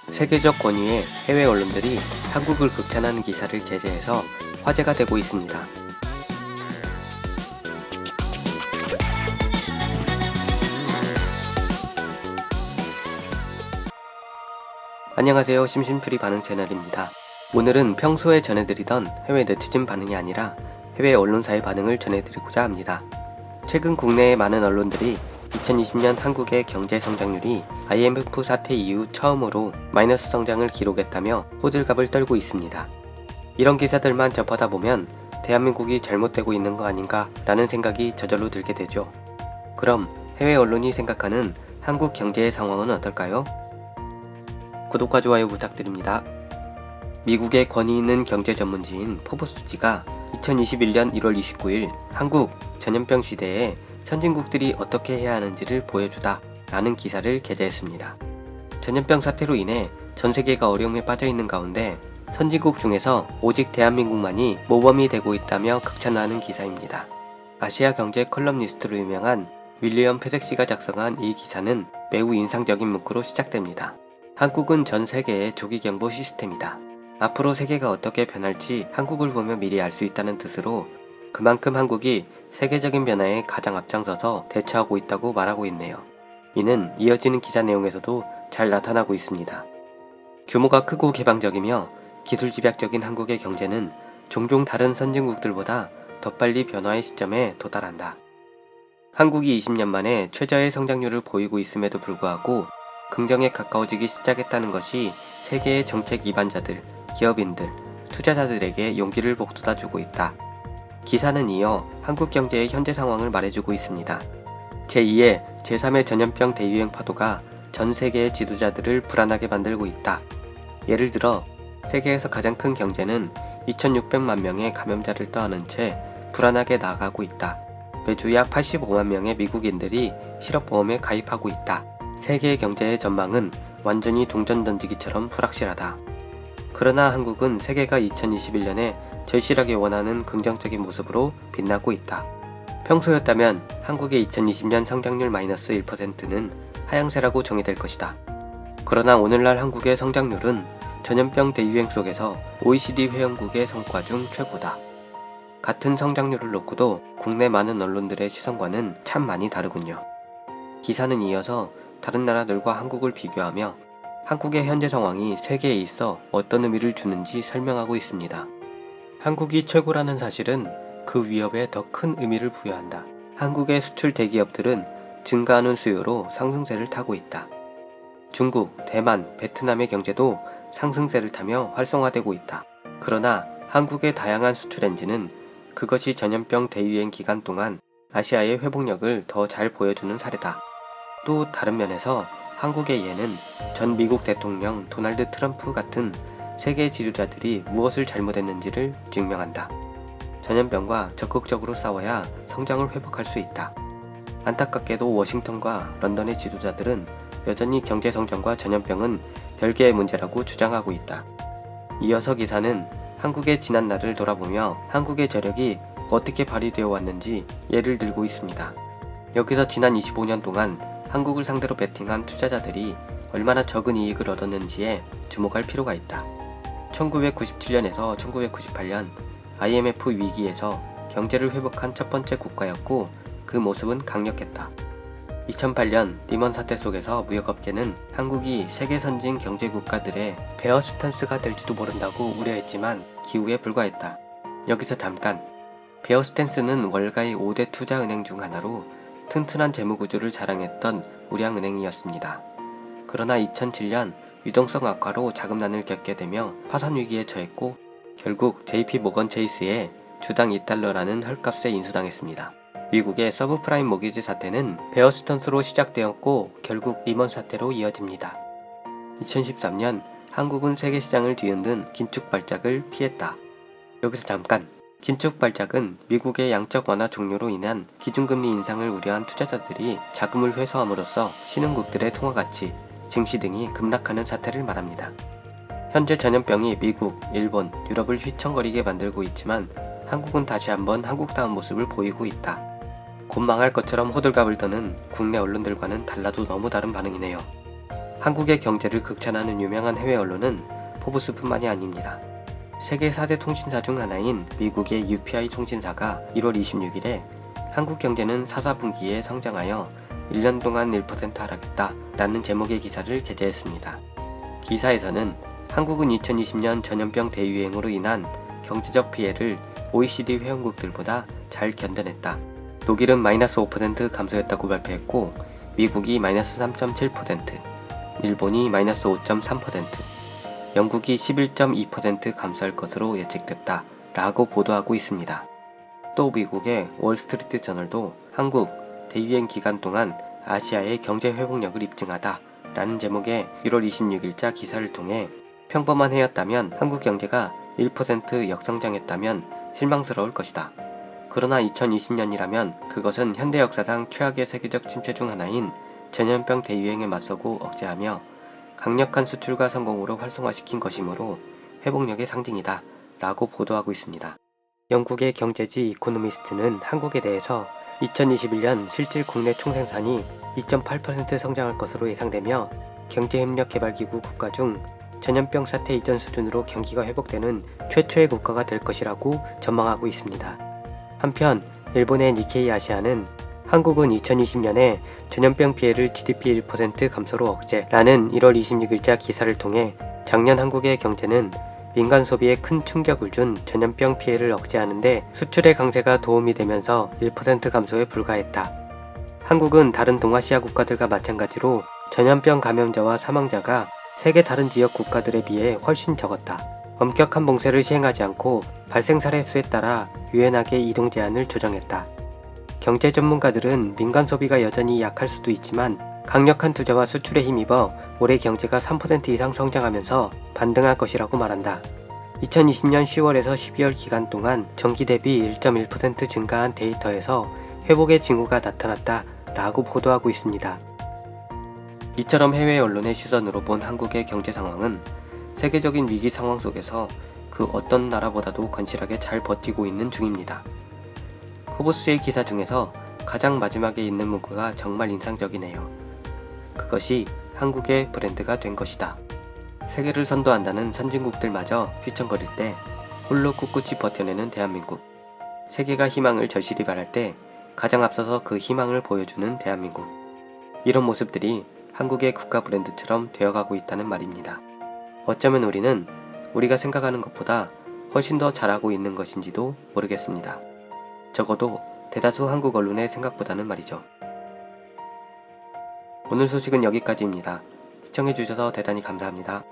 세계적 권위의 해외 언론들이 한국을 극찬하는 기사를 게재해서 화제가 되고 있습니다. 안녕하세요. 심심풀이 반응 채널입니다. 오늘은 평소에 전해드리던 해외 네티즌 반응이 아니라 해외 언론사의 반응을 전해드리고자 합니다. 최근 국내의 많은 언론들이 2020년 한국의 경제 성장률이 IMF 사태 이후 처음으로 마이너스 성장을 기록했다며 호들갑을 떨고 있습니다. 이런 기사들만 접하다 보면 대한민국이 잘못되고 있는 거 아닌가 라는 생각이 저절로 들게 되죠. 그럼 해외 언론이 생각하는 한국 경제의 상황은 어떨까요? 구독과 좋아요 부탁드립니다. 미국의 권위 있는 경제 전문지인 포브스지가 2021년 1월 29일 한국 전염병 시대에 선진국들이 어떻게 해야 하는지를 보여주다 라는 기사를 게재했습니다. 전염병 사태로 인해 전 세계가 어려움에 빠져 있는 가운데 선진국 중에서 오직 대한민국만이 모범이 되고 있다며 극찬하는 기사입니다. 아시아 경제 컬럼니스트로 유명한 윌리엄 패색씨가 작성한 이 기사는 매우 인상적인 문구로 시작됩니다. 한국은 전 세계의 조기경보 시스템이다. 앞으로 세계가 어떻게 변할지 한국을 보며 미리 알 수 있다는 뜻으로 그만큼 한국이 세계적인 변화에 가장 앞장서서 대처하고 있다고 말하고 있네요. 이는 이어지는 기사 내용에서도 잘 나타나고 있습니다. 규모가 크고 개방적이며 기술 집약적인 한국의 경제는 종종 다른 선진국들보다 더 빨리 변화의 시점에 도달한다. 한국이 20년 만에 최저의 성장률을 보이고 있음에도 불구하고 긍정에 가까워지기 시작했다는 것이 세계의 정책 이반자들, 기업인들, 투자자들에게 용기를 북돋아주고 있다. 기사는 이어 한국 경제의 현재 상황을 말해주고 있습니다. 제2의 제3의 전염병 대유행 파도가 전 세계의 지도자들을 불안하게 만들고 있다. 예를 들어 세계에서 가장 큰 경제는 2600만 명의 감염자를 떠안은 채 불안하게 나아가고 있다. 매주 약 85만 명의 미국인들이 실업보험에 가입하고 있다. 세계 경제의 전망은 완전히 동전 던지기처럼 불확실하다. 그러나 한국은 세계가 2021년에 절실하게 원하는 긍정적인 모습으로 빛나고 있다. 평소였다면 한국의 2020년 성장률 마이너스 1%는 하향세라고 정의될 것이다. 그러나 오늘날 한국의 성장률은 전염병 대유행 속에서 OECD 회원국의 성과 중 최고다. 같은 성장률을 놓고도 국내 많은 언론들의 시선과는 참 많이 다르군요. 기사는 이어서 다른 나라들과 한국을 비교하며 한국의 현재 상황이 세계에 있어 어떤 의미를 주는지 설명하고 있습니다. 한국이 최고라는 사실은 그 위협에 더 큰 의미를 부여한다. 한국의 수출 대기업들은 증가하는 수요로 상승세를 타고 있다. 중국, 대만, 베트남의 경제도 상승세를 타며 활성화되고 있다. 그러나 한국의 다양한 수출 엔진은 그것이 전염병 대유행 기간 동안 아시아의 회복력을 더 잘 보여주는 사례다. 또 다른 면에서 한국의 예는 전 미국 대통령 도널드 트럼프 같은 세계 지도자들이 무엇을 잘못했는지를 증명한다. 전염병과 적극적으로 싸워야 성장을 회복할 수 있다. 안타깝게도 워싱턴과 런던의 지도자들은 여전히 경제 성장과 전염병은 별개의 문제라고 주장하고 있다. 이어서 기사는 한국의 지난날을 돌아보며 한국의 저력이 어떻게 발휘되어 왔는지 예를 들고 있습니다. 여기서 지난 25년 동안 한국을 상대로 베팅한 투자자들이 얼마나 적은 이익을 얻었는지에 주목할 필요가 있다. 1997년에서 1998년 IMF 위기에서 경제를 회복한 첫 번째 국가였고 그 모습은 강력했다. 2008년 리먼 사태 속에서 무역업계는 한국이 세계 선진 경제 국가들의 베어 스탠스가 될지도 모른다고 우려했지만 기우에 불과했다. 여기서 잠깐, 베어 스탠스는 월가의 5대 투자은행 중 하나로 튼튼한 재무구조를 자랑했던 우량은행이었습니다. 그러나 2007년 유동성 악화로 자금난을 겪게 되며 파산 위기에 처했고 결국 JP 모건 체이스에 주당 $2라는 헐값에 인수당했습니다. 미국의 서브프라임 모기지 사태는 베어 스탠스로 시작되었고 결국 리먼 사태로 이어집니다. 2013년 한국은 세계 시장을 뒤흔든 긴축 발작을 피했다. 여기서 잠깐, 긴축 발작은 미국의 양적 완화 종료로 인한 기준금리 인상을 우려한 투자자들이 자금을 회수함으로써 신흥국들의 통화가치, 증시 등이 급락하는 사태를 말합니다. 현재 전염병이 미국, 일본, 유럽을 휘청거리게 만들고 있지만 한국은 다시 한번 한국다운 모습을 보이고 있다. 곧 망할 것처럼 호들갑을 떠는 국내 언론들과는 달라도 너무 다른 반응이네요. 한국의 경제를 극찬하는 유명한 해외 언론은 포브스뿐만이 아닙니다. 세계 4대 통신사 중 하나인 미국의 UPI 통신사가 1월 26일에 한국 경제는 4, 4분기에 성장하여 1년 동안 1% 하락했다 라는 제목의 기사를 게재했습니다. 기사에서는 한국은 2020년 전염병 대유행으로 인한 경제적 피해를 OECD 회원국들보다 잘 견뎌냈다. 독일은 마이너스 5% 감소했다고 발표했고 미국이 마이너스 3.7%, 일본이 마이너스 5.3%, 영국이 11.2% 감소할 것으로 예측됐다 라고 보도하고 있습니다. 또 미국의 월스트리트 저널도 한국 대유행 기간 동안 아시아의 경제 회복력을 입증하다 라는 제목의 1월 26일자 기사를 통해 평범한 해였다면 한국 경제가 1% 역성장했다면 실망스러울 것이다. 그러나 2020년이라면 그것은 현대 역사상 최악의 세계적 침체 중 하나인 전염병 대유행에 맞서고 억제하며 강력한 수출과 성공으로 활성화시킨 것이므로 회복력의 상징이다 라고 보도하고 있습니다. 영국의 경제지 이코노미스트는 한국에 대해서 2021년 실질 국내 총생산이 2.8% 성장할 것으로 예상되며 경제협력개발기구 국가 중 전염병 사태 이전 수준으로 경기가 회복되는 최초의 국가가 될 것이라고 전망하고 있습니다. 한편 일본의 니케이 아시아는 한국은 2020년에 전염병 피해를 GDP 1% 감소로 억제라는 1월 26일자 기사를 통해 작년 한국의 경제는 민간 소비에 큰 충격을 준 전염병 피해를 억제하는데 수출의 강세가 도움이 되면서 1% 감소에 불과했다. 한국은 다른 동아시아 국가들과 마찬가지로 전염병 감염자와 사망자가 세계 다른 지역 국가들에 비해 훨씬 적었다. 엄격한 봉쇄를 시행하지 않고 발생 사례 수에 따라 유연하게 이동 제한을 조정했다. 경제 전문가들은 민간 소비가 여전히 약할 수도 있지만 강력한 투자와 수출에 힘입어 올해 경제가 3% 이상 성장하면서 반등할 것이라고 말한다. 2020년 10월에서 12월 기간 동안 전기 대비 1.1% 증가한 데이터에서 회복의 징후가 나타났다 라고 보도하고 있습니다. 이처럼 해외 언론의 시선으로 본 한국의 경제 상황은 세계적인 위기 상황 속에서 그 어떤 나라보다도 건실하게 잘 버티고 있는 중입니다. 포브스의 기사 중에서 가장 마지막에 있는 문구가 정말 인상적이네요. 그것이 한국의 브랜드가 된 것이다. 세계를 선도한다는 선진국들마저 휘청거릴 때 홀로 꿋꿋이 버텨내는 대한민국. 세계가 희망을 절실히 바랄 때 가장 앞서서 그 희망을 보여주는 대한민국. 이런 모습들이 한국의 국가 브랜드처럼 되어가고 있다는 말입니다. 어쩌면 우리는 우리가 생각하는 것보다 훨씬 더 잘하고 있는 것인지도 모르겠습니다. 적어도 대다수 한국 언론의 생각보다는 말이죠. 오늘 소식은 여기까지입니다. 시청해주셔서 대단히 감사합니다.